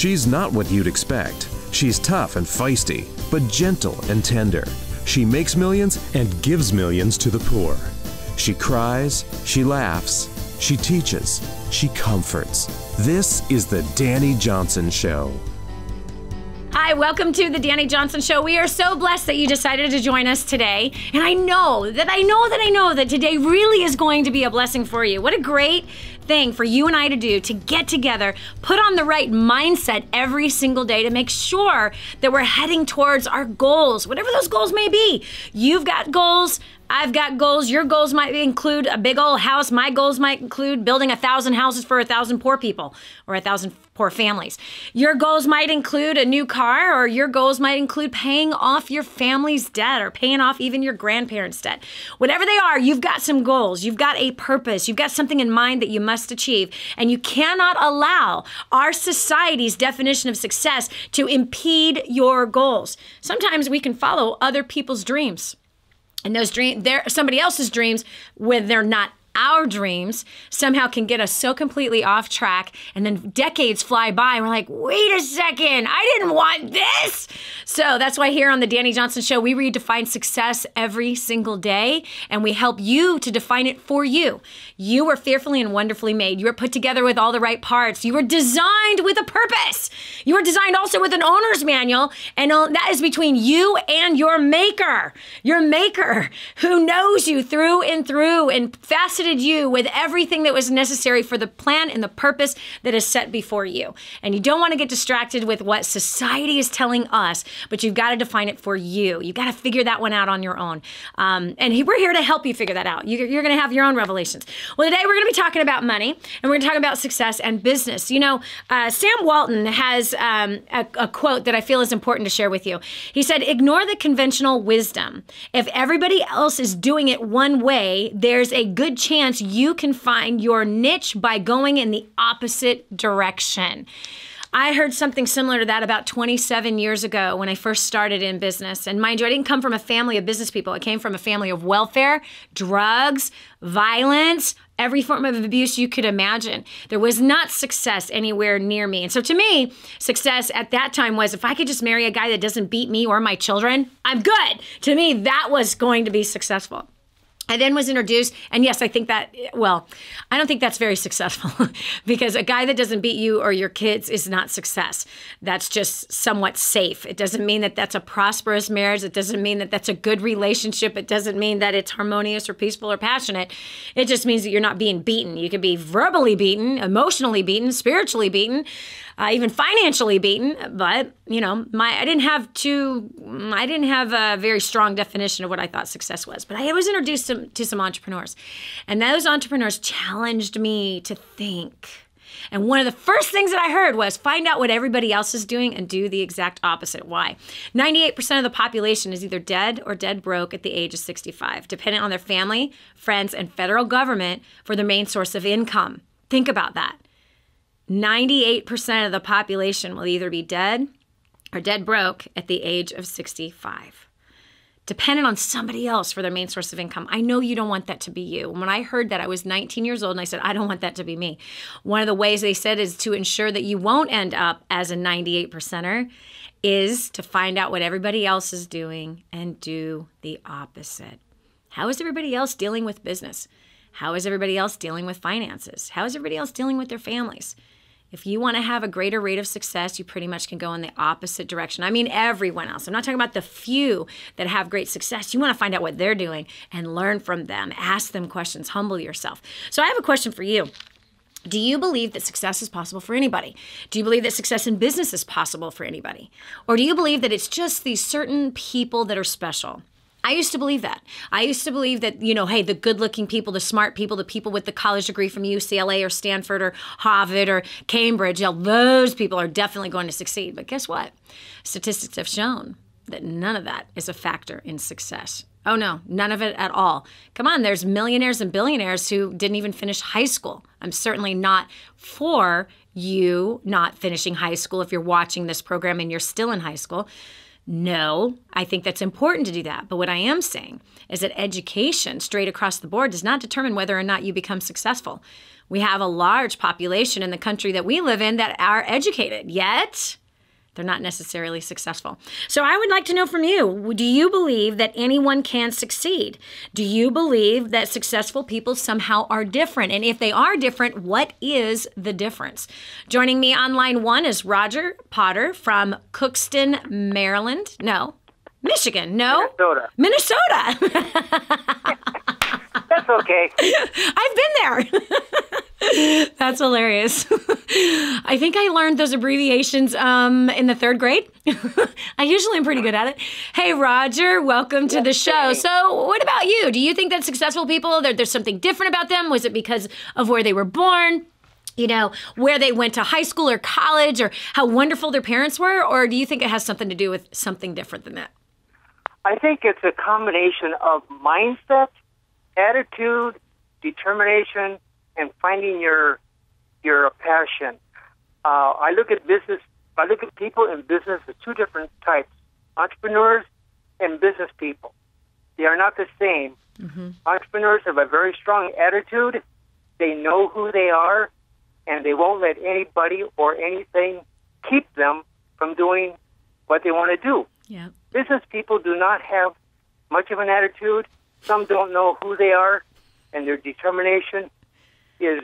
She's not what you'd expect. She's tough and feisty, but gentle and tender. She makes millions and gives millions to the poor. She cries, she laughs, she teaches, she comforts. This is the Dani Johnson Show. Hi, welcome to the Dani Johnson Show. We are so blessed that you decided to join us today. And I know that today really is going to be a blessing for you. What a great thing for you and I to do, to get together, put on the right mindset every single day to make sure that we're heading towards our goals, whatever those goals may be. You've got goals. I've got goals. Your goals might include a big old house. My goals might include building 1,000 houses for 1,000 poor people or 1,000 poor families. Your goals might include a new car, or your goals might include paying off your family's debt or paying off even your grandparents' debt. Whatever they are, you've got some goals. You've got a purpose. You've got something in mind that you must achieve. And you cannot allow our society's definition of success to impede your goals. Sometimes we can follow other people's dreams. And those dreams, they're somebody else's dreams, when they're not our dreams, somehow can get us so completely off track, and then decades fly by and we're like, wait a second, I didn't want this. So that's why here on the Dani Johnson Show, we redefine success every single day, and we help you to define it for you. You were fearfully and wonderfully made. You were put together with all the right parts. You were designed with a purpose. You were designed also with an owner's manual, and that is between you and your maker who knows you through and faceted you with everything that was necessary for the plan and the purpose that is set before you. And you don't want to get distracted with what society is telling us, but you've got to define it for you. You've got to figure that one out on your own. And we're here to help you figure that out. You're going to have your own revelations. Well, today we're going to be talking about money, and we're going to talk about success and business. You know, Sam Walton has a quote that I feel is important to share with you. He said, "Ignore the conventional wisdom. If everybody else is doing it one way, there's a good chance you can find your niche by going in the opposite direction." I heard something similar to that about 27 years ago when I first started in business. And mind you, I didn't come from a family of business people. I came from a family of welfare, drugs, violence, every form of abuse you could imagine. There was not success anywhere near me. And so to me, success at that time was, if I could just marry a guy that doesn't beat me or my children, I'm good. To me, that was going to be successful. I then was introduced, and yes, I think that, well, I don't think that's very successful because a guy that doesn't beat you or your kids is not success. That's just somewhat safe. It doesn't mean that that's a prosperous marriage. It doesn't mean that that's a good relationship. It doesn't mean that it's harmonious or peaceful or passionate. It just means that you're not being beaten. You could be verbally beaten, emotionally beaten, spiritually beaten, even financially beaten. But, you know, I didn't have a very strong definition of what I thought success was. But I was introduced to some entrepreneurs, and those entrepreneurs challenged me to think. And one of the first things that I heard was, find out what everybody else is doing and do the exact opposite. Why? 98% of the population is either dead or dead broke at the age of 65, dependent on their family, friends, and federal government for their main source of income. Think about that. 98% of the population will either be dead or dead broke at the age of 65, dependent on somebody else for their main source of income. I know you don't want that to be you. When I heard that, I was 19 years old, and I said, I don't want that to be me. One of the ways they said is to ensure that you won't end up as a 98%er is to find out what everybody else is doing and do the opposite. How is everybody else dealing with business? How is everybody else dealing with finances? How is everybody else dealing with their families? If you want to have a greater rate of success, you pretty much can go in the opposite direction. I mean, everyone else. I'm not talking about the few that have great success. You want to find out what they're doing and learn from them. Ask them questions. Humble yourself. So I have a question for you. Do you believe that success is possible for anybody? Do you believe that success in business is possible for anybody? Or do you believe that it's just these certain people that are special? I used to believe that. I used to believe that, you know, hey, the good-looking people, the smart people, the people with the college degree from UCLA or Stanford or Harvard or Cambridge, you know, those people are definitely going to succeed. But guess what? Statistics have shown that none of that is a factor in success. Oh, no, none of it at all. Come on, there's millionaires and billionaires who didn't even finish high school. I'm certainly not for you not finishing high school if you're watching this program and you're still in high school. No, I think that's important to do that. But what I am saying is that education straight across the board does not determine whether or not you become successful. We have a large population in the country that we live in that are educated, yet they're not necessarily successful. So I would like to know from you, do you believe that anyone can succeed? Do you believe that successful people somehow are different? And if they are different, what is the difference? Joining me on line one is Roger Potter from Cookston, Maryland. No, Michigan. No, Minnesota. That's okay. I've been there. That's hilarious. I think I learned those abbreviations in the 3rd grade. I usually am pretty good at it. Hey, Roger, welcome to the show. So what about you? Do you think that successful people, there's something different about them? Was it because of where they were born? You know, where they went to high school or college, or how wonderful their parents were? Or do you think it has something to do with something different than that? I think it's a combination of mindset, attitude, determination, and finding your passion. I look at people in business as 2 different types: entrepreneurs and business people. They are not the same. Mm-hmm. Entrepreneurs have a very strong attitude. They know who they are, and they won't let anybody or anything keep them from doing what they want to do. Yeah. Business people do not have much of an attitude. Some don't know who they are, and their determination is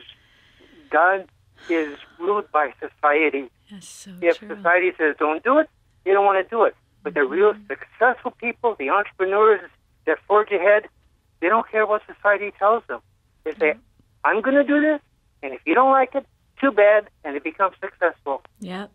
ruled by society. That's so if true. Society says don't do it, they don't want to do it. But the real successful people, the entrepreneurs that forge ahead, they don't care what society tells them. They say, I'm going to do this, and if you don't like it, too bad, and it becomes successful. Yep.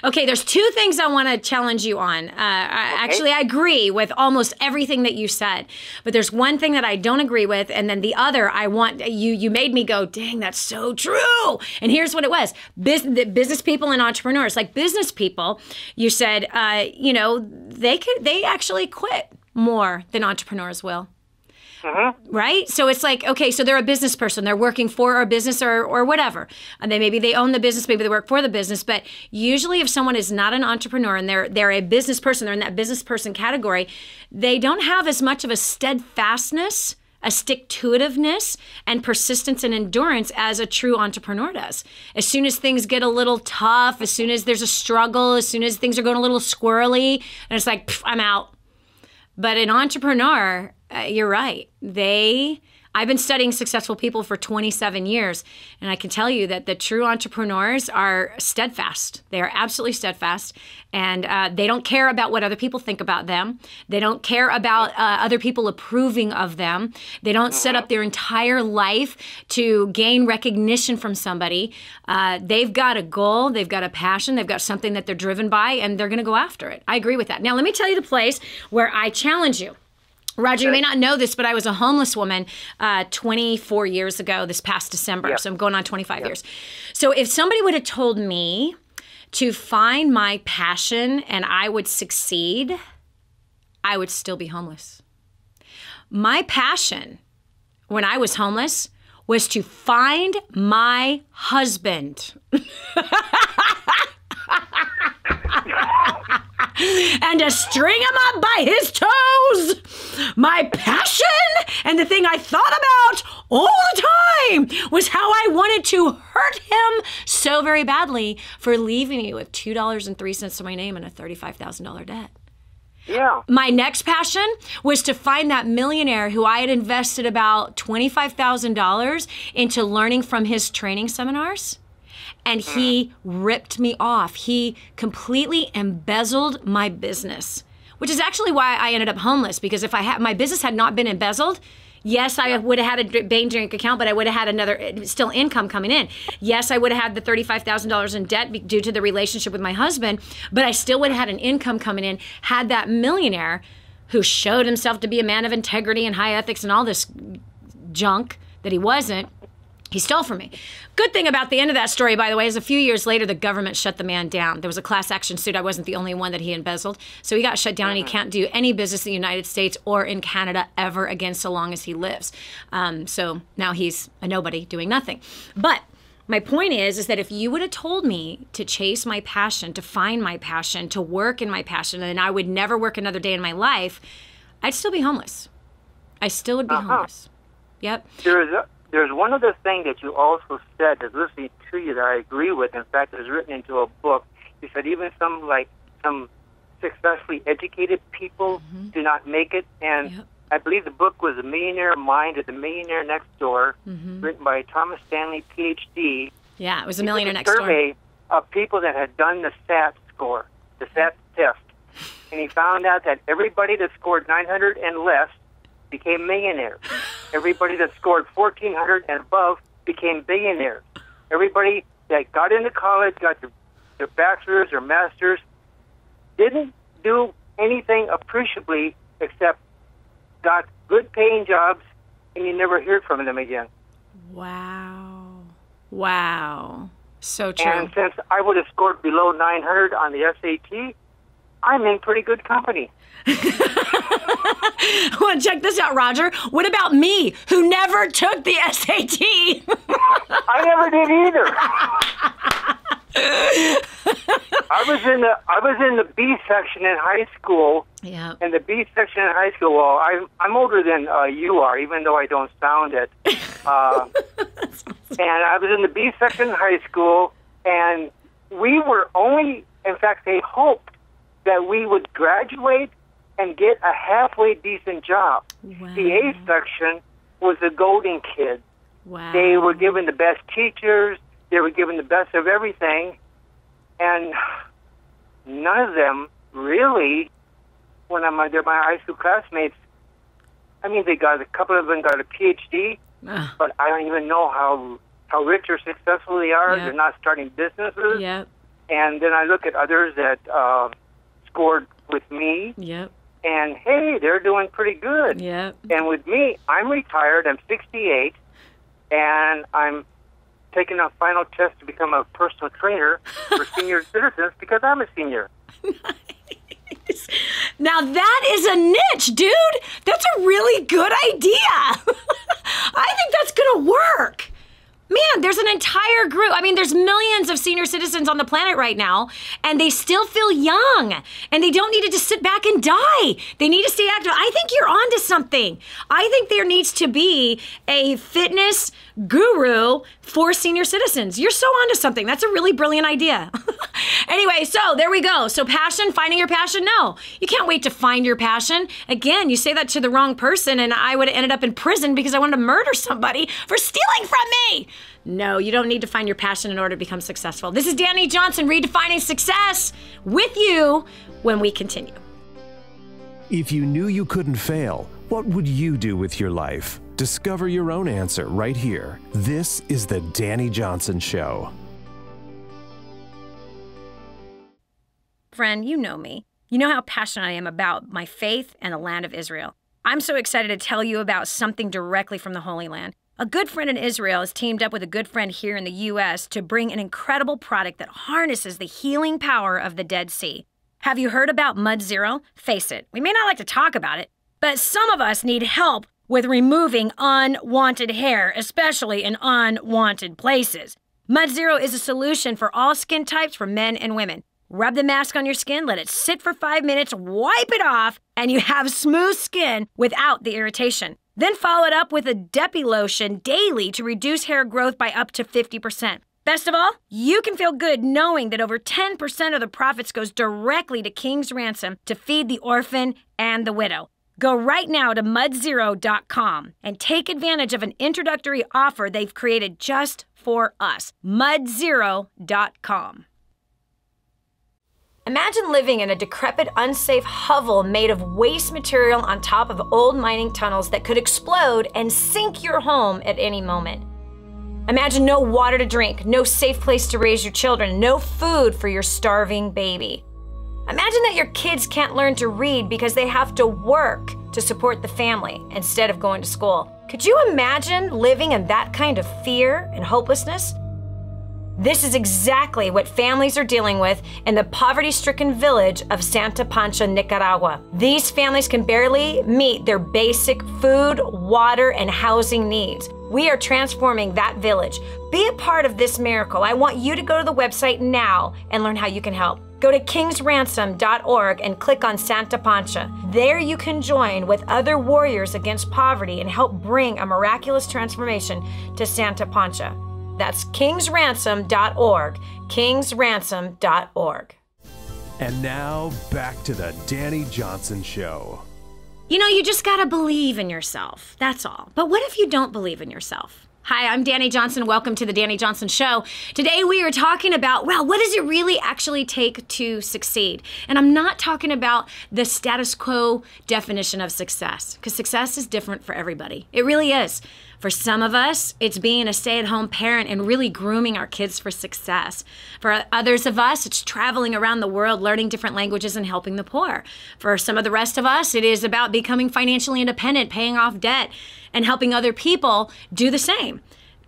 Okay, there's 2 things I want to challenge you on. Actually, I agree with almost everything that you said, but there's one thing that I don't agree with, and then the other I want, you made me go, dang, that's so true. And here's what it was. Business people and entrepreneurs, like business people, you said, they actually quit more than entrepreneurs will. Mm-hmm. Right? So it's like, okay, so they're a business person. They're working for a business or whatever. And maybe they own the business, maybe they work for the business. But usually if someone is not an entrepreneur and they're a business person, they're in that business person category, they don't have as much of a steadfastness, a stick-to-itiveness, and persistence and endurance as a true entrepreneur does. As soon as things get a little tough, as soon as there's a struggle, as soon as things are going a little squirrely, and it's like, I'm out. But an entrepreneur, you're right. I've been studying successful people for 27 years, and I can tell you that the true entrepreneurs are steadfast. They are absolutely steadfast, and they don't care about what other people think about them. They don't care about other people approving of them. They don't set up their entire life to gain recognition from somebody. They've got a goal. They've got a passion. They've got something that they're driven by, and they're going to go after it. I agree with that. Now, let me tell you the place where I challenge you. Roger, you may not know this, but I was a homeless woman 24 years ago this past December. So I'm going on 25 years. So if somebody would have told me to find my passion and I would succeed, I would still be homeless. My passion when I was homeless was to find my husband. And to string him up by his toes. My passion and the thing I thought about all the time was how I wanted to hurt him so very badly for leaving me with $2.03 to my name and a $35,000 debt. Yeah. My next passion was to find that millionaire who I had invested about $25,000 into learning from his training seminars. And he ripped me off. He completely embezzled my business, which is actually why I ended up homeless. Because if my business had not been embezzled, yes, I would have had a bank drink account, but I would have had another still income coming in. Yes, I would have had the $35,000 in debt due to the relationship with my husband, but I still would have had an income coming in. Had that millionaire who showed himself to be a man of integrity and high ethics and all this junk that he wasn't, he stole from me. Good thing about the end of that story, by the way, is a few years later, the government shut the man down. There was a class action suit. I wasn't the only one that he embezzled. So he got shut down, and he can't do any business in the United States or in Canada ever again so long as he lives. So now he's a nobody doing nothing. But My point is that if you would have told me to chase my passion, to find my passion, to work in my passion, and I would never work another day in my life, I'd still be homeless. I still would be homeless. Yep. There's one other thing that you also said that's listening to you that I agree with. In fact, it was written into a book. You said even some successfully educated people do not make it. And I believe the book was The Millionaire Mind or The Millionaire Next Door, written by Thomas Stanley, Ph.D. Yeah, it was A Millionaire Next Door. Survey of people that had done the SAT score, the SAT test. And he found out that everybody that scored 900 and less became millionaires. Everybody that scored 1,400 and above became billionaires. Everybody that got into college, got their bachelor's or master's, didn't do anything appreciably except got good paying jobs, and you never heard from them again. Wow. Wow. So true. And since I would have scored below 900 on the SAT, I'm in pretty good company. Well, check this out, Roger. What about me, who never took the SAT? I never did either. I was in the B section in high school. Yeah. And the B section in high school. Well, I'm older than you are, even though I don't sound it. And I was in the B section in high school, and we were only, in fact, they hoped that we would graduate and get a halfway decent job. Wow. The A section was the golden kids. Wow. They were given the best teachers. They were given the best of everything. And none of them really, when they're my high school classmates, I mean, a couple of them got a PhD, but I don't even know how rich or successful they are. Yep. They're not starting businesses. Yep. And then I look at others that scored with me. Yep. And, hey, they're doing pretty good. Yep. And with me, I'm retired. I'm 68, and I'm taking a final test to become a personal trainer for senior citizens because I'm a senior. Nice. Now that is a niche, dude. That's a really good idea. I think that's going to work. Man, there's an entire group. I mean, there's millions of senior citizens on the planet right now, and they still feel young, and they don't need to just sit back and die. They need to stay active. I think you're onto something. I think there needs to be a fitness guru for senior citizens. You're so onto something. That's a really brilliant idea. Anyway, so there we go. So passion, finding your passion? No, you can't wait to find your passion. Again, you say that to the wrong person, and I would have ended up in prison because I wanted to murder somebody for stealing from me. No, you don't need to find your passion in order to become successful. This is Dani Johnson, redefining success, with you when we continue. If you knew you couldn't fail, what would you do with your life? Discover your own answer right here. This is the Dani Johnson Show. Friend, you know me. You know how passionate I am about my faith and the land of Israel. I'm so excited to tell you about something directly from the Holy Land. A good friend in Israel has teamed up with a good friend here in the U.S. to bring an incredible product that harnesses the healing power of the Dead Sea. Have you heard about Mud Zero? Face it, we may not like to talk about it, but some of us need help with removing unwanted hair, especially in unwanted places. Mud Zero is a solution for all skin types for men and women. Rub the mask on your skin, let it sit for 5 minutes, wipe it off, and you have smooth skin without the irritation. Then follow it up with a Depi lotion daily to reduce hair growth by up to 50%. Best of all, you can feel good knowing that over 10% of the profits goes directly to King's Ransom to feed the orphan and the widow. Go right now to mudzero.com and take advantage of an introductory offer they've created just for us. mudzero.com. Imagine living in a decrepit, unsafe hovel made of waste material on top of old mining tunnels that could explode and sink your home at any moment. Imagine no water to drink, no safe place to raise your children, no food for your starving baby. Imagine that your kids can't learn to read because they have to work to support the family instead of going to school. Could you imagine living in that kind of fear and hopelessness? This is exactly what families are dealing with in the poverty-stricken village of Santa Pancha, Nicaragua. These families can barely meet their basic food, water, and housing needs. We are transforming that village. Be a part of this miracle. I want you to go to the website now and learn how you can help. Go to kingsransom.org and click on Santa Pancha. There you can join with other warriors against poverty and help bring a miraculous transformation to Santa Pancha. That's kingsransom.org, kingsransom.org. And now, back to the Dani Johnson Show. You know, you just gotta believe in yourself. That's all. But what if you don't believe in yourself? Hi, I'm Dani Johnson. Welcome to the Dani Johnson Show. Today we are talking about, well, what does it really actually take to succeed? And I'm not talking about the status quo definition of success, because success is different for everybody. It really is. For some of us, it's being a stay-at-home parent and really grooming our kids for success. For others of us, it's traveling around the world, learning different languages and helping the poor. For some of the rest of us, it is about becoming financially independent, paying off debt, and helping other people do the same.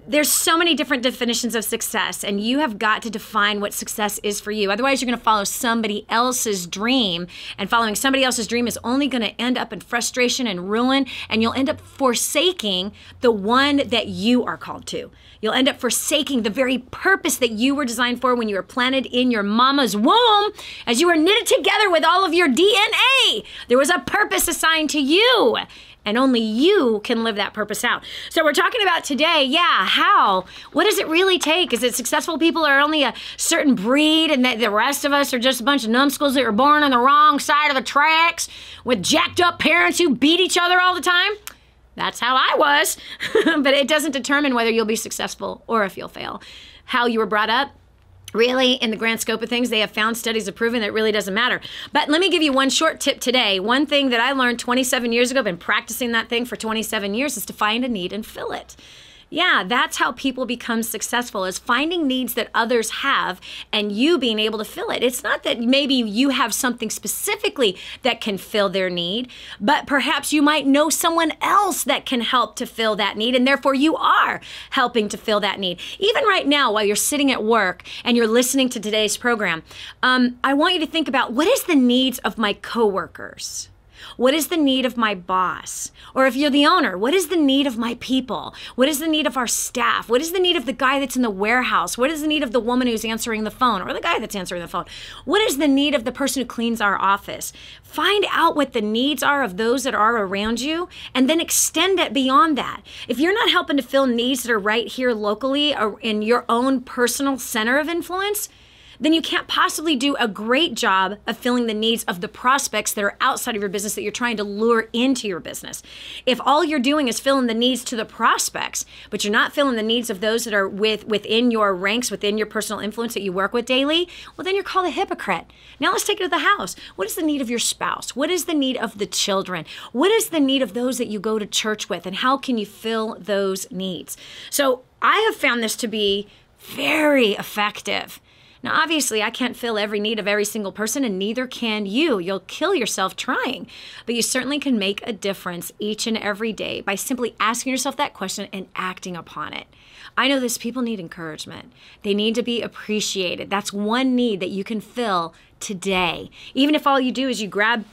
There's so many different definitions of success, and you have got to define what success is for you. Otherwise, you're going to follow somebody else's dream, and following somebody else's dream is only going to end up in frustration and ruin, and you'll end up forsaking the one that you are called to. You'll end up forsaking the very purpose that you were designed for when you were planted in your mama's womb, as you were knitted together with all of your DNA. There was a purpose assigned to you. And only you can live that purpose out. So we're talking about today, how? What does it really take? Is it successful people are only a certain breed and that the rest of us are just a bunch of numbskulls that were born on the wrong side of the tracks with jacked up parents who beat each other all the time? That's how I was. But it doesn't determine whether you'll be successful or if you'll fail. How you were brought up, really, in the grand scope of things, they have found studies have proven that it really doesn't matter. But let me give you one short tip today. One thing that I learned 27 years ago, been practicing that thing for 27 years, is to find a need and fill it. Yeah, that's how people become successful, is finding needs that others have and you being able to fill it. It's not that maybe you have something specifically that can fill their need, but perhaps you might know someone else that can help to fill that need, and therefore you are helping to fill that need. Even right now, while you're sitting at work and you're listening to today's program, I want you to think about, what is the needs of my coworkers? What is the need of my boss? Or if you're the owner, what is the need of my people? What is the need of our staff? What is the need of the guy that's in the warehouse? What is the need of the woman who's answering the phone, or the guy that's answering the phone? What is the need of the person who cleans our office? Find out what the needs are of those that are around you, and then extend it beyond that. If you're not helping to fill needs that are right here locally or in your own personal center of influence, then you can't possibly do a great job of filling the needs of the prospects that are outside of your business that you're trying to lure into your business. If all you're doing is filling the needs to the prospects, but you're not filling the needs of those that are within your ranks, within your personal influence that you work with daily, well, then you're called a hypocrite. Now let's take it to the house. What is the need of your spouse? What is the need of the children? What is the need of those that you go to church with? And how can you fill those needs? So I have found this to be very effective. Now, obviously, I can't fill every need of every single person, and neither can you. You'll kill yourself trying. But you certainly can make a difference each and every day by simply asking yourself that question and acting upon it. I know this, people need encouragement. They need to be appreciated. That's one need that you can fill today. Even if all you do is you grab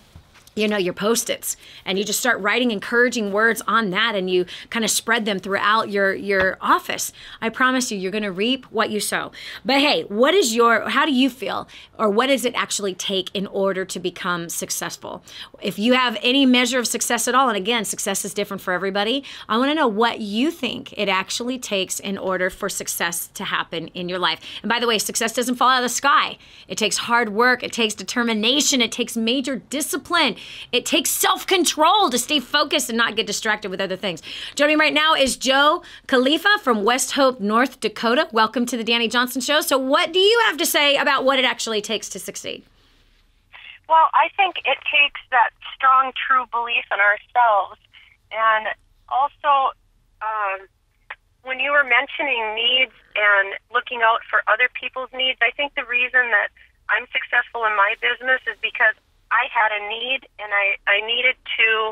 your Post-its, and you just start writing encouraging words on that, and you kind of spread them throughout your office. I promise you're going to reap what you sow. But hey, how do you feel, or what does it actually take in order to become successful? If you have any measure of success at all, and again, success is different for everybody, I want to know what you think it actually takes in order for success to happen in your life. And by the way, success doesn't fall out of the sky. It takes hard work. It takes determination. It takes major discipline. It takes self-control to stay focused and not get distracted with other things. Joining me right now is Joe Khalifa from West Hope, North Dakota. Welcome to the Dani Johnson Show. So what do you have to say about what it actually takes to succeed? Well, I think it takes that strong, true belief in ourselves. And also, when you were mentioning needs and looking out for other people's needs, I think the reason that I'm successful in my business is because I had a need, and I needed to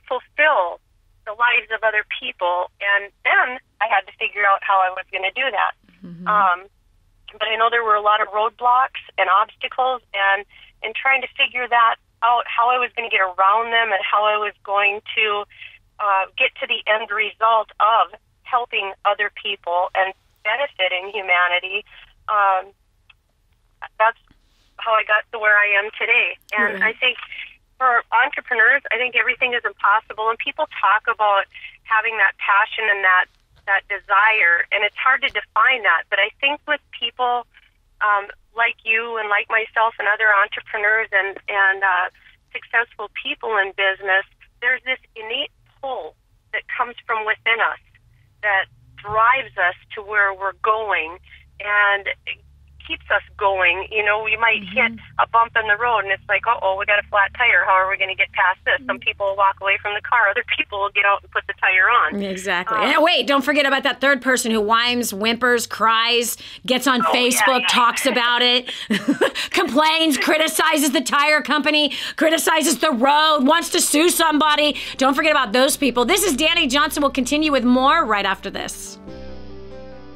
fulfill the lives of other people, and then I had to figure out how I was going to do that. Mm-hmm. But I know there were a lot of roadblocks and obstacles, and in trying to figure that out, how I was going to get around them and how I was going to get to the end result of helping other people and benefiting humanity. That's how I got to where I am today. And I think for entrepreneurs, I think everything is impossible. And people talk about having that passion and that desire, and it's hard to define that. But I think with people like you and like myself and other entrepreneurs and successful people in business, there's this innate pull that comes from within us that drives us to where we're going and keeps us going. You know, we might hit a bump in the road and it's like, uh-oh, we got a flat tire. How are we going to get past this? Some people will walk away from the car. Other people will get out and put the tire on. Exactly. And wait, don't forget about that third person who whines, whimpers, cries, gets on Facebook, talks about it, complains, criticizes the tire company, criticizes the road, wants to sue somebody. Don't forget about those people. This is Dani Johnson. We'll continue with more right after this.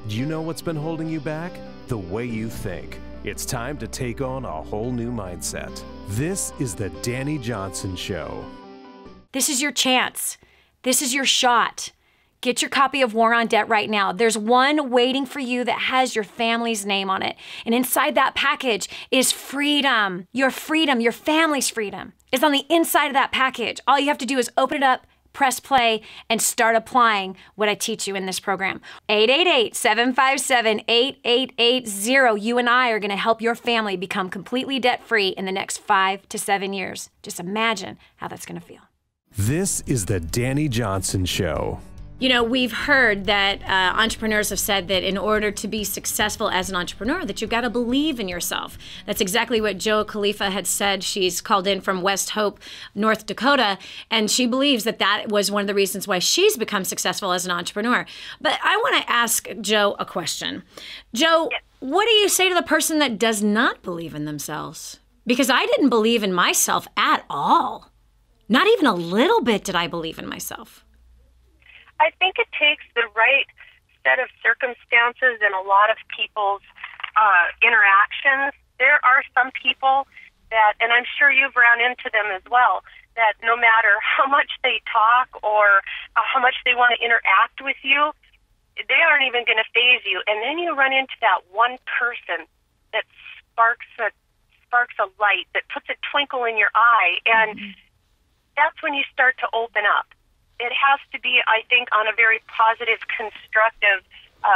Do you know what's been holding you back? The way you think. It's time to take on a whole new mindset. This is the Dani Johnson Show. This is your chance. This is your shot. Get your copy of War on Debt right now. There's one waiting for you that has your family's name on it. And inside that package is freedom. Your family's freedom is on the inside of that package. All you have to do is open it up, press play, and start applying what I teach you in this program. 888-757-8880. You and I are going to help your family become completely debt-free in the next 5 to 7 years. Just imagine how that's going to feel. This is the Dani Johnson Show. You know, we've heard that entrepreneurs have said that in order to be successful as an entrepreneur, that you've got to believe in yourself. That's exactly what Jo Khalifa had said. She's called in from West Hope, North Dakota, and she believes that that was one of the reasons why she's become successful as an entrepreneur. But I want to ask Jo a question. Jo, what do you say to the person that does not believe in themselves? Because I didn't believe in myself at all. Not even a little bit did I believe in myself. I think it takes the right set of circumstances and a lot of people's interactions. There are some people that, and I'm sure you've run into them as well, that no matter how much they talk or how much they want to interact with you, they aren't even going to faze you. And then you run into that one person that sparks a light, that puts a twinkle in your eye, and that's when you start to open up. It has to be, I think, on a very positive, constructive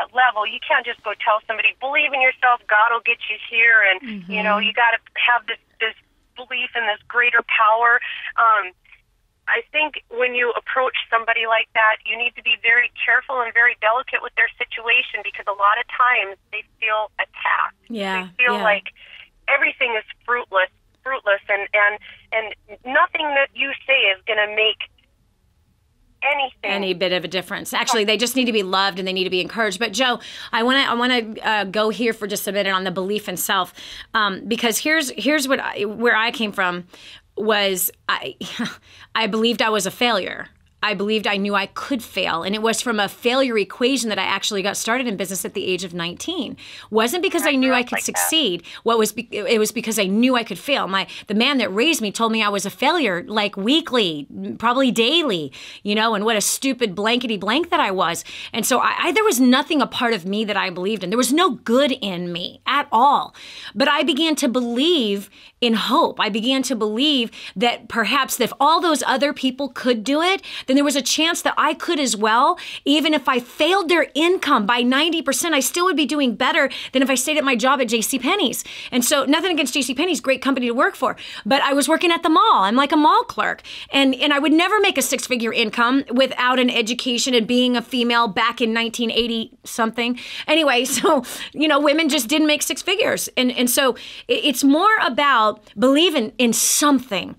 level. You can't just go tell somebody, believe in yourself, God will get you here, and, you know, you got to have this belief in this greater power. I think when you approach somebody like that, you need to be very careful and very delicate with their situation, because a lot of times they feel attacked. Yeah, they feel like everything is fruitless, and nothing that you say is going to make any bit of a difference. Actually, they just need to be loved and they need to be encouraged. But Jo, I want to go here for just a minute on the belief in self, because here's where I came from. Was I believed I was a failure. I believed I knew I could fail. And it was from a failure equation that I actually got started in business at the age of 19. Wasn't because I knew I could succeed. It was because I knew I could fail. The man that raised me told me I was a failure, like weekly, probably daily, you know, and what a stupid blankety blank that I was. And so there was nothing a part of me that I believed in. There was no good in me at all. But I began to believe in hope. I began to believe that perhaps if all those other people could do it, then there was a chance that I could as well. Even if I failed their income by 90%, I still would be doing better than if I stayed at my job at JCPenney's. And so nothing against JCPenney's, great company to work for, but I was working at the mall. I'm like a mall clerk. And I would never make a 6-figure income without an education and being a female back in 1980 something. Anyway, so, you know, women just didn't make 6 figures. And so it's more about believing in something.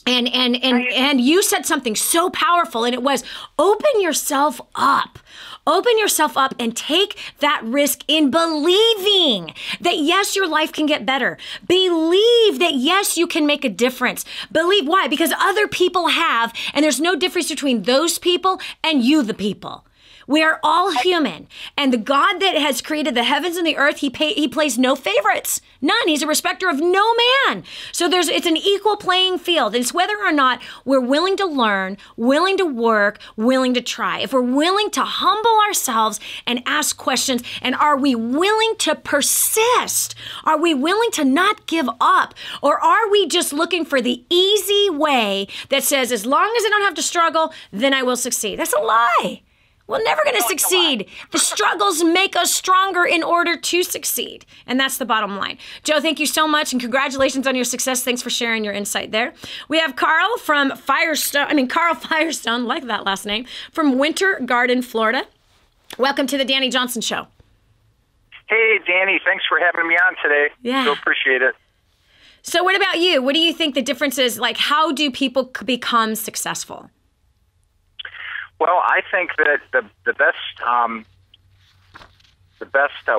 And you said something so powerful, and it was open yourself up. Open yourself up and take that risk in believing that, yes, your life can get better. Believe that, yes, you can make a difference. Believe why? Because other people have, and there's no difference between those people and you, the people. We are all human. And the God that has created the heavens and the earth, he plays no favorites. None. He's a respecter of no man. So it's an equal playing field. It's whether or not we're willing to learn, willing to work, willing to try. If we're willing to humble ourselves and ask questions, and are we willing to persist? Are we willing to not give up? Or are we just looking for the easy way that says, as long as I don't have to struggle, then I will succeed? That's a lie. We're never going to succeed. The struggles make us stronger in order to succeed. And that's the bottom line. Joe, thank you so much, and congratulations on your success. Thanks for sharing your insight there. We have Carl from Carl Firestone, like that last name, from Winter Garden, Florida. Welcome to the Dani Johnson Show. Hey, Dani, thanks for having me on today. Yeah. So appreciate it. So what about you? What do you think the difference is? Like, how do people become successful? Well, I think that the best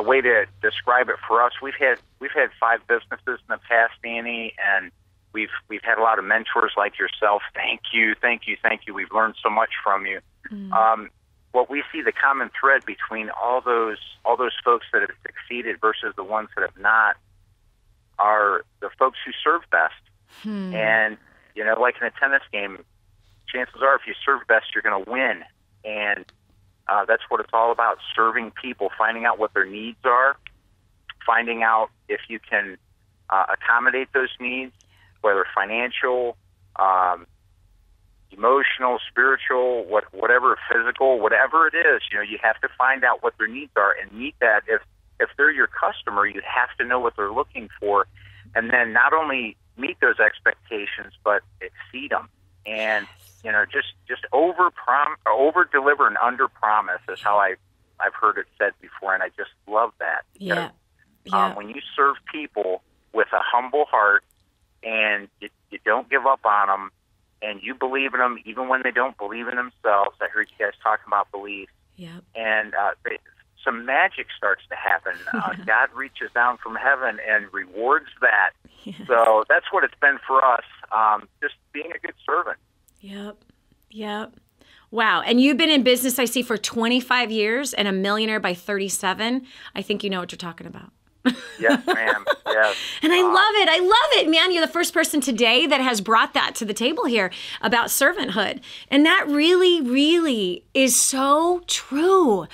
way to describe it for us, we've had 5 businesses in the past, Dani, and we've had a lot of mentors like yourself. Thank you. We've learned so much from you. What we see, the common thread between all those folks that have succeeded versus the ones that have not, are the folks who serve best. And like in a tennis game, chances are if you serve best, you're going to win. And that's what it's all about, serving people, finding out what their needs are, finding out if you can accommodate those needs, whether financial, emotional, spiritual, whatever, physical, whatever it is. You have to find out what their needs are and meet that. If they're your customer, you have to know what they're looking for, and then not only meet those expectations, but exceed them. And just over deliver and under promise is how I've heard it said before, and I just love that. Yeah. When you serve people with a humble heart, and you don't give up on them, and you believe in them even when they don't believe in themselves. I heard you guys talking about belief. Yeah. And some magic starts to happen. God reaches down from heaven and rewards that. Yes. So that's what it's been for us, just being a good servant. Yep. Wow. And you've been in business, I see, for 25 years and a millionaire by 37. I think you know what you're talking about. Yes, ma'am. Yes. And I love it, man. You're the first person today that has brought that to the table here about servanthood. And that really, really is so true.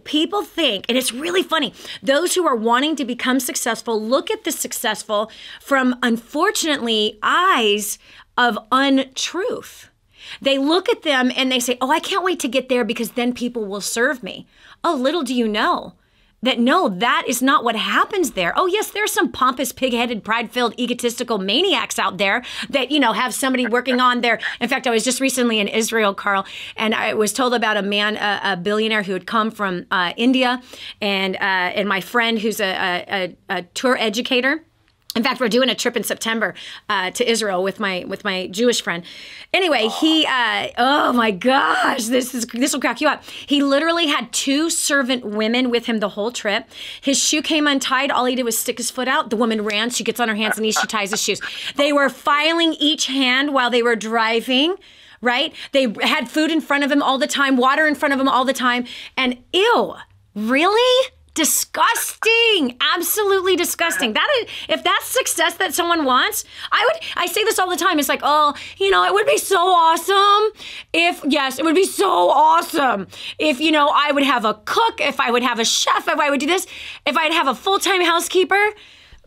People think, and it's really funny, those who are wanting to become successful look at the successful from, unfortunately, eyes of untruth. They look at them and they say, oh, I can't wait to get there because then people will serve me. Oh, little do you know that no, that is not what happens there. Oh, yes, there's some pompous, pig-headed, pride-filled, egotistical maniacs out there that, have somebody working on their... In fact, I was just recently in Israel, Carl, and I was told about a man, a billionaire who had come from India, and my friend who's a tour educator. In fact, we're doing a trip in September to Israel with my Jewish friend. Anyway, he oh my gosh, this will crack you up. He literally had 2 servant women with him the whole trip. His shoe came untied. All he did was stick his foot out. The woman ran. She gets on her hands and knees. She ties his shoes. They were filing each hand while they were driving. Right? They had food in front of him all the time, water in front of him all the time, and ew, really? Disgusting. Absolutely disgusting. If that's success that someone wants, I say this all the time. It's like, it would be so awesome it would be so awesome if, I would have a cook, if I would have a chef, if I would do this, if I'd have a full-time housekeeper.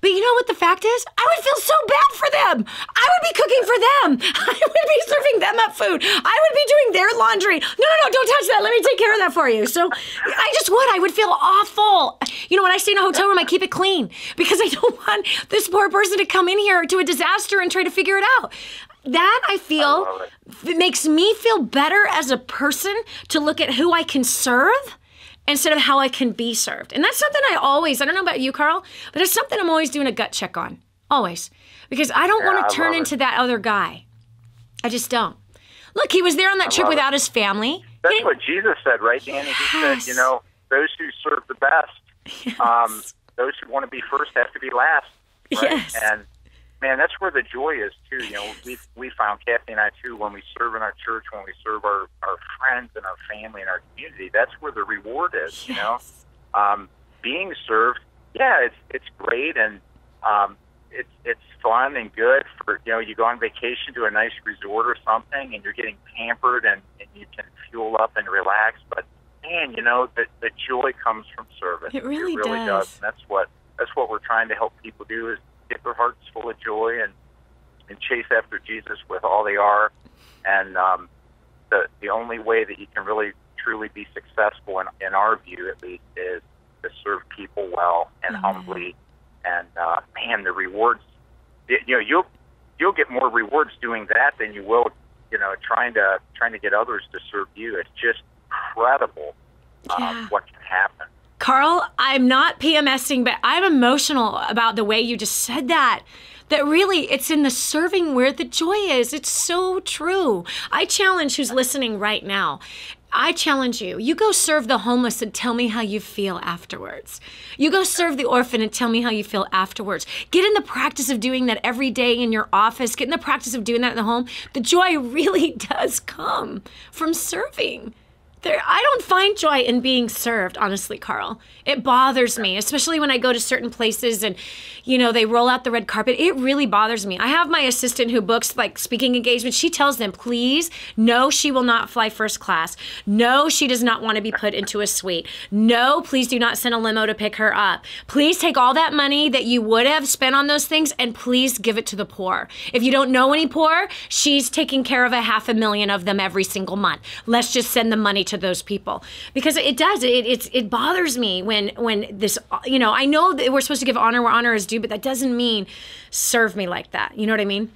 But you know what the fact is? I would feel so bad for them. I would be cooking for them. I would be serving them up food. I would be doing their laundry. No, don't touch that. Let me take care of that for you. So I would feel awful. When I stay in a hotel room, I keep it clean because I don't want this poor person to come in here to a disaster and try to figure it out. That, I feel, makes me feel better as a person to look at who I can serve instead of how I can be served. And that's something I don't know about you, Carl, but it's something I'm always doing a gut check on. Always. Because I don't want to turn into that other guy. I just don't. Look, he was there on that trip without his family. That's what Jesus said, right, Dani? He said, those who serve the best, those who want to be first have to be last. Right? Yes. And man, that's where the joy is too. You know, we found, Kathy and I too, when we serve in our church, when we serve our friends and our family and our community, that's where the reward is. Yes. You know, being served, yeah, it's great, and it's fun and good for, you know, you go on vacation to a nice resort or something, and you're getting pampered and you can fuel up and relax. But man, you know, the joy comes from service. It really does. And that's what we're trying to help people do, is get their hearts full of joy and chase after Jesus with all they are. And the only way that you can really truly be successful, in our view at least, is to serve people well and humbly. And man, the rewards, you know, you'll get more rewards doing that than you will, you know, trying to get others to serve you. It's just incredible what can happen. Carl, I'm not PMSing, but I'm emotional about the way you just said that. That really, it's in the serving where the joy is. It's so true. I challenge who's listening right now. I challenge you. You go serve the homeless and tell me how you feel afterwards. You go serve the orphan and tell me how you feel afterwards. Get in the practice of doing that every day in your office. Get in the practice of doing that in the home. The joy really does come from serving. I don't find joy in being served, honestly, Carl. It bothers me, especially when I go to certain places and, you know, they roll out the red carpet. It really bothers me. I have my assistant who books like speaking engagements. She tells them, please, no, she will not fly first class. No, she does not want to be put into a suite. No, please do not send a limo to pick her up. Please take all that money that you would have spent on those things and please give it to the poor. If you don't know any poor, she's taking care of 500,000 of them every single month. Let's just send the money to those people, because it does. It bothers me when this, you know, I know that we're supposed to give honor where honor is due, but that doesn't mean serve me like that. You know what I mean?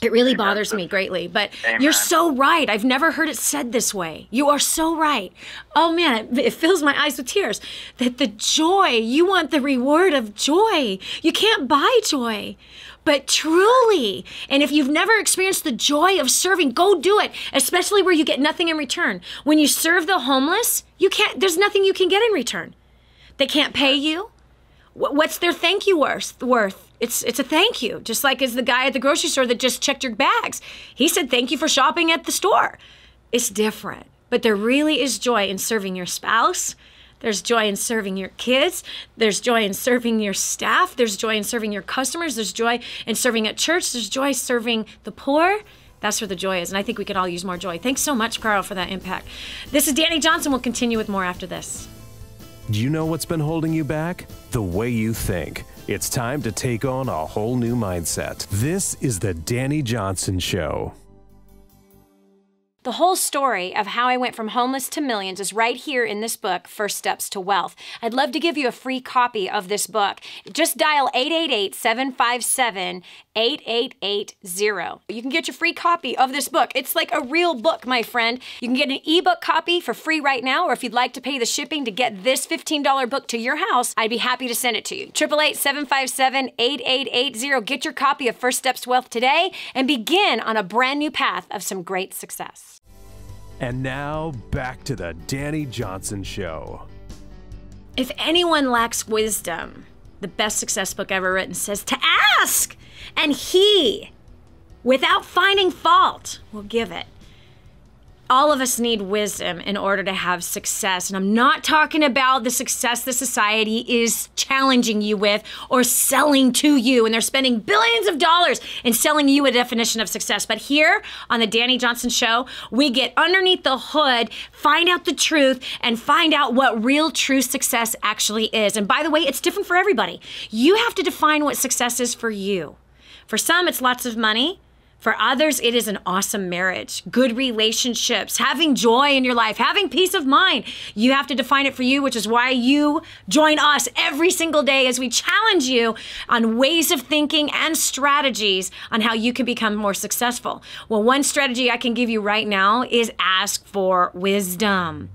It really bothers me greatly, but you're so right. I've never heard it said this way. You are so right. Oh man, it fills my eyes with tears. That the joy, you want the reward of joy. You can't buy joy. But truly, and if you've never experienced the joy of serving, go do it, especially where you get nothing in return. When you serve the homeless, there's nothing you can get in return. They can't pay you. What's their thank you worth? It's a thank you, just like as the guy at the grocery store that just checked your bags. He said, thank you for shopping at the store. It's different, but there really is joy in serving your spouse. There's joy in serving your kids. There's joy in serving your staff. There's joy in serving your customers. There's joy in serving at church. There's joy serving the poor. That's where the joy is, and I think we could all use more joy. Thanks so much, Carl, for that impact. This is Dani Johnson. We'll continue with more after this. Do you know what's been holding you back? The way you think. It's time to take on a whole new mindset. This is the Dani Johnson Show. The whole story of how I went from homeless to millions is right here in this book, First Steps to Wealth. I'd love to give you a free copy of this book. Just dial 888-757-8880. You can get your free copy of this book. It's like a real book, my friend. You can get an ebook copy for free right now, or if you'd like to pay the shipping to get this $15 book to your house, I'd be happy to send it to you. 888-757-8880. Get your copy of First Steps to Wealth today and begin on a brand new path of some great success. And now, back to the Dani Johnson Show. If anyone lacks wisdom, the best success book ever written says to ask, and he, without finding fault, will give it. All of us need wisdom in order to have success. And I'm not talking about the success the society is challenging you with or selling to you. And they're spending billions of dollars in selling you a definition of success. But here on the Dani Johnson Show, we get underneath the hood, find out the truth, and find out what real true success actually is. And by the way, it's different for everybody. You have to define what success is for you. For some, it's lots of money. For others, it is an awesome marriage, good relationships, having joy in your life, having peace of mind. You have to define it for you, which is why you join us every single day as we challenge you on ways of thinking and strategies on how you can become more successful. Well, one strategy I can give you right now is ask for wisdom.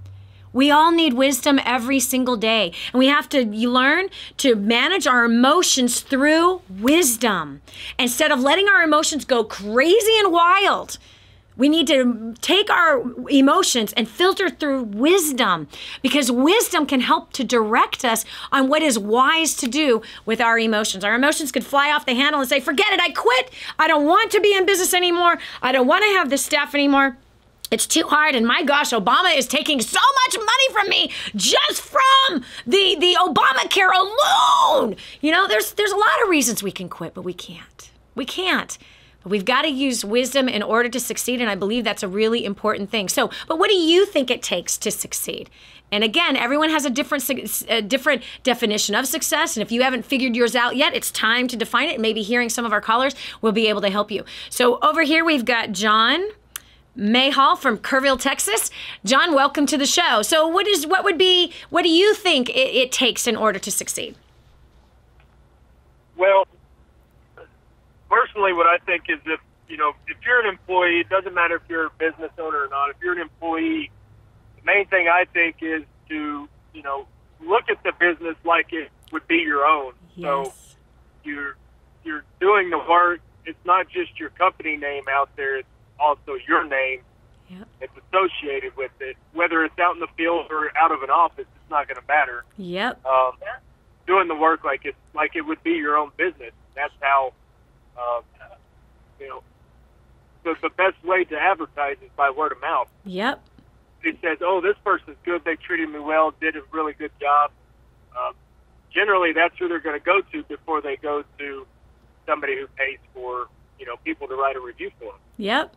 We all need wisdom every single day, and we have to learn to manage our emotions through wisdom. Instead of letting our emotions go crazy and wild, We need to take our emotions and filter through wisdom, because wisdom can help to direct us on what is wise to do with our emotions. Our emotions could fly off the handle and say, forget it, I quit. I don't want to be in business anymore. I don't want to have this staff anymore. It's too hard, and my gosh, Obama is taking so much money from me just from the Obamacare alone. You know, there's a lot of reasons we can quit, but we can't. We can't. But we've got to use wisdom in order to succeed, and I believe that's a really important thing. So, but what do you think it takes to succeed? And again, everyone has a different definition of success, and if you haven't figured yours out yet, it's time to define it, and maybe hearing some of our callers will be able to help you. So over here, we've got John Mayhall from Kerrville, Texas. John, welcome to the show. So what do you think it takes in order to succeed? Well, personally, what I think is if you're an employee, it doesn't matter if you're a business owner or not. If you're an employee, the main thing I think is to, look at the business like it would be your own. Yes. So you're doing the work. It's not just your company name out there. It's also your name. Yep. It's associated with it. Whether it's out in the field or out of an office, it's not going to matter. Yep. Doing the work like it would be your own business. That's how, the best way to advertise is by word of mouth. Yep. It says, oh, this person's good. They treated me well, did a really good job. Generally, that's who they're going to go to before they go to somebody who pays for, people to write a review for them. Yep.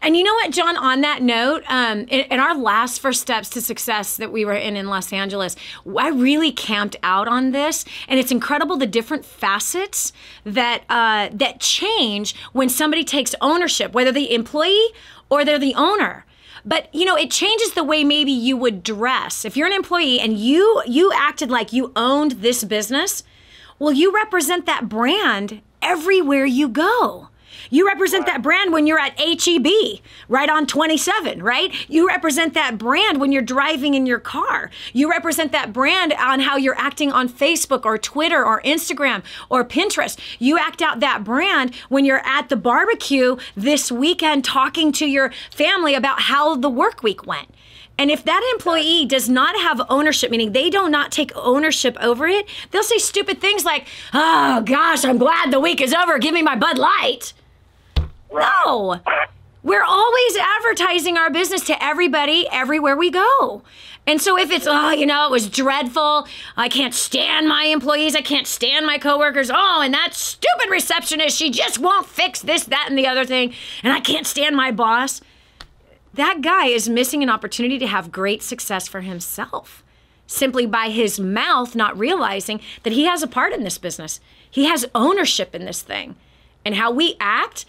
And you know what, John, on that note, in our last First Steps to Success that we were in Los Angeles, I really camped out on this. And it's incredible the different facets that change when somebody takes ownership, whether the employee or they're the owner. But, it changes the way maybe you would dress. If you're an employee and you acted like you owned this business, well, you represent that brand everywhere you go. You represent that brand when you're at HEB, right on 27, right? You represent that brand when you're driving in your car. You represent that brand on how you're acting on Facebook or Twitter or Instagram or Pinterest. You act out that brand when you're at the barbecue this weekend talking to your family about how the work week went. And if that employee does not have ownership, meaning they do not take ownership over it, they'll say stupid things like, oh gosh, I'm glad the week is over. Give me my Bud Light. No, we're always advertising our business to everybody, everywhere we go. And so if it's, it was dreadful. I can't stand my employees. I can't stand my coworkers. Oh, and that stupid receptionist, she just won't fix this, that, and the other thing. And I can't stand my boss. That guy is missing an opportunity to have great success for himself, simply by his mouth not realizing that he has a part in this business. He has ownership in this thing. And how we act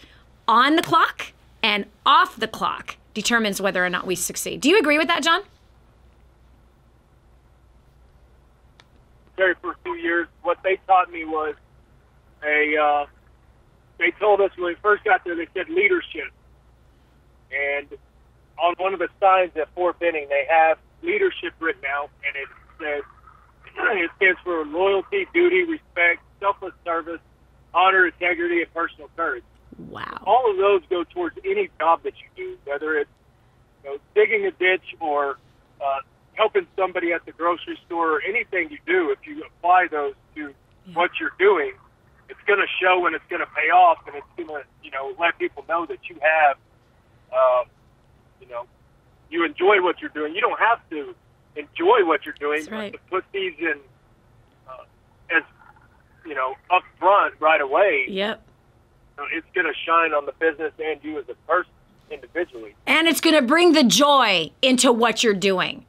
on the clock and off the clock determines whether or not we succeed. Do you agree with that, John? For a few years, what they taught me was they told us when we first got there, they said leadership. And on one of the signs at Fort Benning, they have leadership written out, and it stands for loyalty, duty, respect, selfless service, honor, integrity, and personal courage. Wow. All of those go towards any job that you do, whether it's digging a ditch or helping somebody at the grocery store or anything you do. If you apply those to what you're doing, it's going to show and it's going to pay off, and it's going to let people know that you have, you enjoy what you're doing. You don't have to enjoy what you're doing, right. But to put these in as up front right away. Yep. It's going to shine on the business and you as a person individually. And it's going to bring the joy into what you're doing.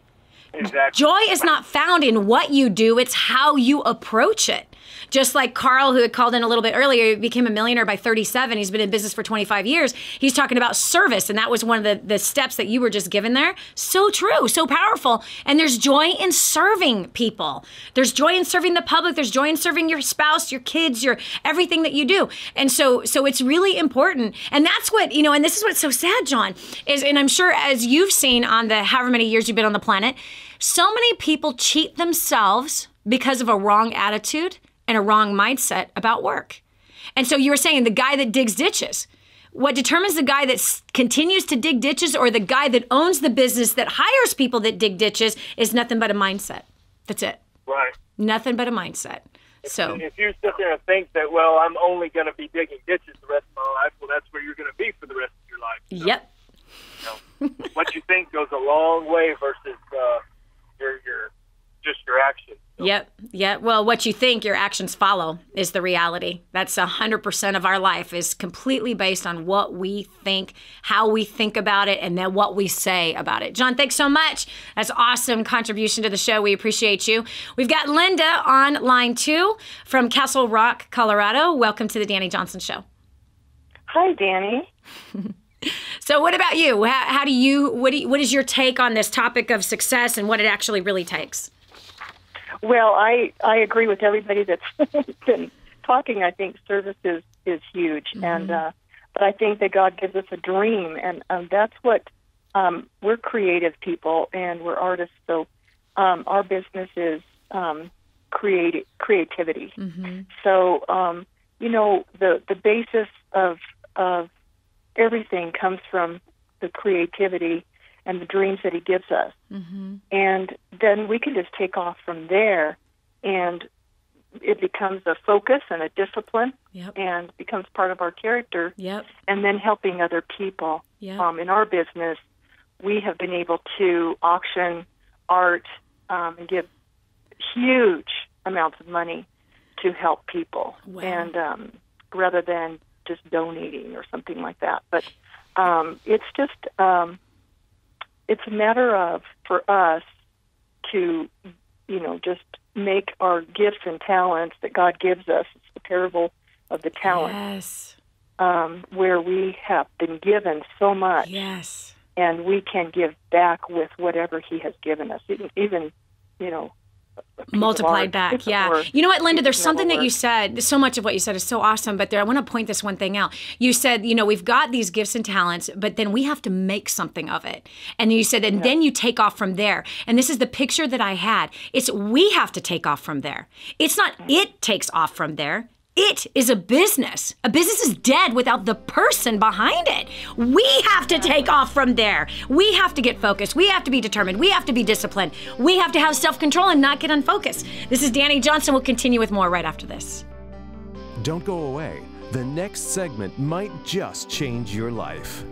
Exactly. Joy is not found in what you do, it's how you approach it. Just like Carl, who had called in a little bit earlier, he became a millionaire by 37. He's been in business for 25 years. He's talking about service, and that was one of the steps that you were just given there. So true, so powerful. And there's joy in serving people. There's joy in serving the public. There's joy in serving your spouse, your kids, your everything that you do. And so it's really important. And that's what, and this is what's so sad, John, is, and I'm sure as you've seen on the however many years you've been on the planet, so many people cheat themselves because of a wrong attitude and a wrong mindset about work. And so you were saying the guy that digs ditches. What determines the guy that continues to dig ditches or the guy that owns the business that hires people that dig ditches is nothing but a mindset. That's it. Right. Nothing but a mindset. So if you sit there and think that, well, I'm only going to be digging ditches the rest of my life, well, that's where you're going to be for the rest of your life. So, yep. What you think goes a long way versus your actions. So. Yep. Well, what you think, your actions follow is the reality. That's 100% of our life is completely based on what we think, how we think about it, and then what we say about it. John, thanks so much. That's awesome contribution to the show. We appreciate you. We've got Linda on line 2 from Castle Rock, Colorado. Welcome to the Dani Johnson Show. Hi, Dani. So what about you? What is your take on this topic of success and what it actually really takes? Well, I agree with everybody that's been talking. I think service is huge, and but I think that God gives us a dream, and that's what we're creative people and we're artists. So our business is creativity. So the basis of everything comes from the creativity and the dreams that He gives us. And then we can just take off from there, and it becomes a focus and a discipline, and becomes part of our character, and then helping other people. In our business, we have been able to auction art and give huge amounts of money to help people, and rather than just donating or something like that. But it's just... it's a matter of, for us, to, just make our gifts and talents that God gives us. It's the parable of the talents, where we have been given so much, and we can give back with whatever He has given us, even multiplied back. You know what, Linda, there's something that you said, so much of what you said is so awesome, but I want to point this one thing out. You said, we've got these gifts and talents, but then we have to make something of it. And you said, and then you take off from there. And this is the picture that I had. It's we have to take off from there. It's not it takes off from there. It is a business. A business is dead without the person behind it. We have to take off from there. We have to get focused. We have to be determined. We have to be disciplined. We have to have self-control and not get unfocused. This is Dani Johnson. We'll continue with more right after this. Don't go away. The next segment might just change your life.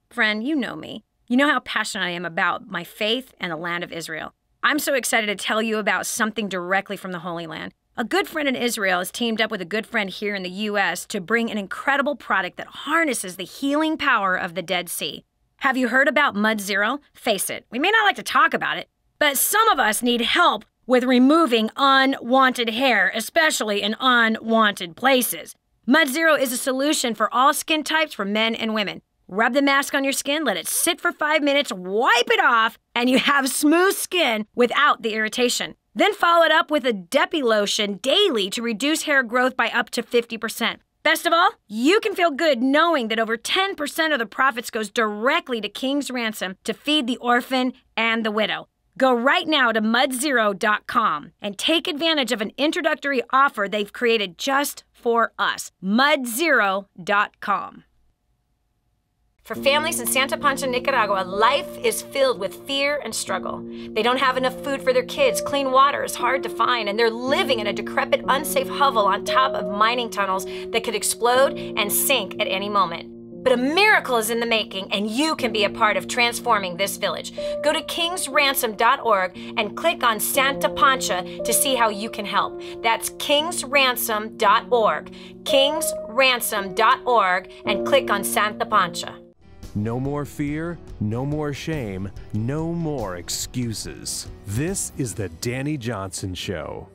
Friend, you know me. You know how passionate I am about my faith and the land of Israel. I'm so excited to tell you about something directly from the Holy Land. A good friend in Israel has teamed up with a good friend here in the U.S. to bring an incredible product that harnesses the healing power of the Dead Sea. Have you heard about Mud Zero? Face it, we may not like to talk about it, but some of us need help with removing unwanted hair, especially in unwanted places. Mud Zero is a solution for all skin types for men and women. Rub the mask on your skin, let it sit for 5 minutes, wipe it off, and you have smooth skin without the irritation. Then follow it up with a Depi lotion daily to reduce hair growth by up to 50%. Best of all, you can feel good knowing that over 10% of the profits goes directly to King's Ransom to feed the orphan and the widow. Go right now to mudzero.com and take advantage of an introductory offer they've created just for us. mudzero.com. For families in Santa Pancha, Nicaragua, life is filled with fear and struggle. They don't have enough food for their kids, clean water is hard to find, and they're living in a decrepit, unsafe hovel on top of mining tunnels that could explode and sink at any moment. But a miracle is in the making, and you can be a part of transforming this village. Go to kingsransom.org and click on Santa Pancha to see how you can help. That's kingsransom.org, kingsransom.org, and click on Santa Pancha. No more fear, no more shame, no more excuses. This is the Dani Johnson Show.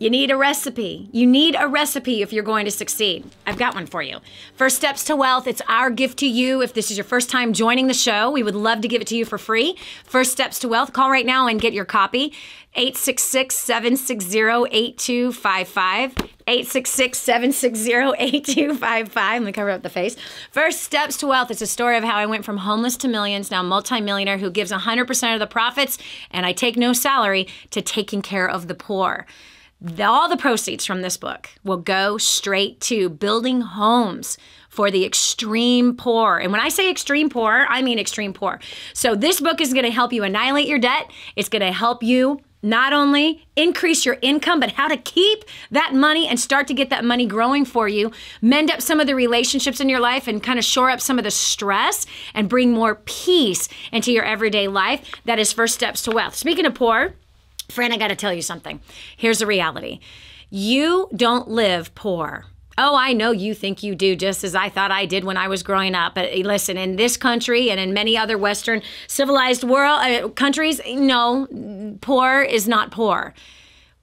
You need a recipe. You need a recipe if you're going to succeed. I've got one for you. First Steps to Wealth, it's our gift to you. If this is your first time joining the show, we would love to give it to you for free. First Steps to Wealth, call right now and get your copy. 866-760-8255. 866-760-8255. Let me cover up the face. First Steps to Wealth is a story of how I went from homeless to millions, now multimillionaire who gives 100% of the profits, and I take no salary, to taking care of the poor. All the proceeds from this book will go straight to building homes for the extreme poor. And when I say extreme poor, I mean extreme poor. So this book is going to help you annihilate your debt. It's going to help you not only increase your income, but how to keep that money and start to get that money growing for you, mend up some of the relationships in your life and kind of shore up some of the stress and bring more peace into your everyday life. That is First Steps to Wealth. Speaking of poor, friend, I got to tell you something. Here's the reality. You don't live poor. Oh, I know you think you do, just as I thought I did when I was growing up. But listen, in this country and in many other Western civilized world countries, no, poor is not poor.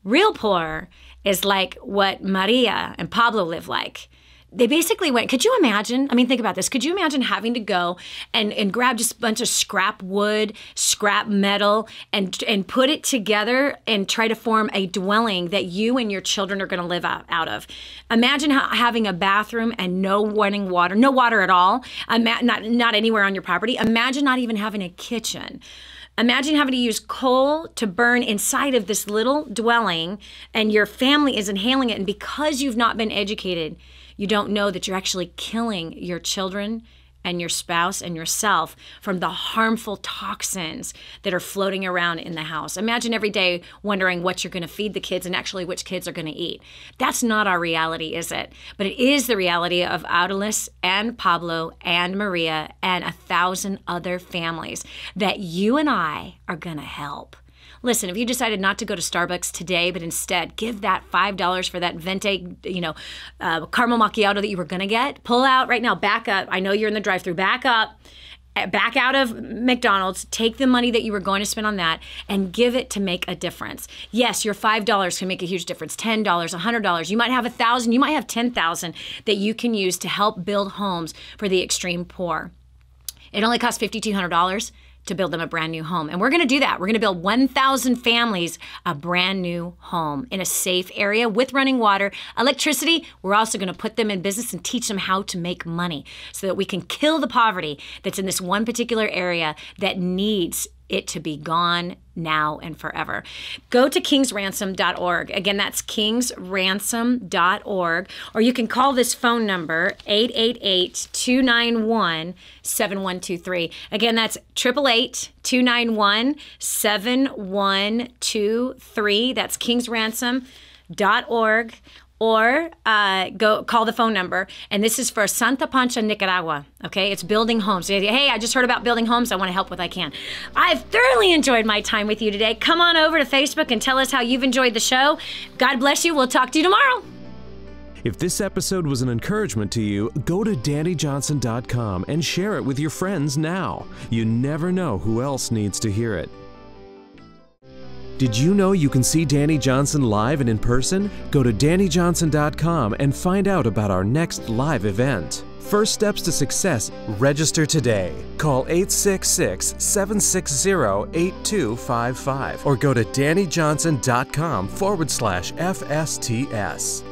Real poor is like what Maria and Pablo live like. They basically went, could you imagine? I mean, think about this. Could you imagine having to go and grab just a bunch of scrap wood, scrap metal, and put it together and try to form a dwelling that you and your children are going to live out of? Imagine having a bathroom and no running water, no water at all, not anywhere on your property. Imagine not even having a kitchen. Imagine having to use coal to burn inside of this little dwelling, and your family is inhaling it. And because you've not been educated, you don't know that you're actually killing your children and your spouse and yourself from the harmful toxins that are floating around in the house. Imagine every day wondering what you're going to feed the kids and actually which kids are going to eat. That's not our reality, is it? But it is the reality of Audelis and Pablo and Maria and 1,000 other families that you and I are going to help. Listen, if you decided not to go to Starbucks today, but instead give that $5 for that venti, caramel macchiato that you were going to get, pull out right now, back up. I know you're in the drive-thru. Back up, back out of McDonald's, take the money that you were going to spend on that and give it to make a difference. Yes, your $5 can make a huge difference. $10, $100. You might have 1,000. You might have 10,000 that you can use to help build homes for the extreme poor. It only costs $5,200 to build them a brand new home. And we're going to do that. We're going to build 1,000 families a brand new home in a safe area with running water, electricity. We're also going to put them in business and teach them how to make money so that we can kill the poverty that's in this one particular area that needs it to be gone now and forever. Go to kingsransom.org. Again, that's kingsransom.org. Or you can call this phone number, 888-291-7123. Again, that's 888-291-7123. That's kingsransom.org. Or go call the phone number. And this is for Santa Pancha, Nicaragua. Okay, it's building homes. Hey, I just heard about building homes. I want to help what I can. I've thoroughly enjoyed my time with you today. Come on over to Facebook and tell us how you've enjoyed the show. God bless you. We'll talk to you tomorrow. If this episode was an encouragement to you, go to DaniJohnson.com and share it with your friends now. You never know who else needs to hear it. Did you know you can see Dani Johnson live and in person? Go to DaniJohnson.com and find out about our next live event. First Steps to Success. Register today. Call 866-760-8255 or go to DaniJohnson.com/FSTS.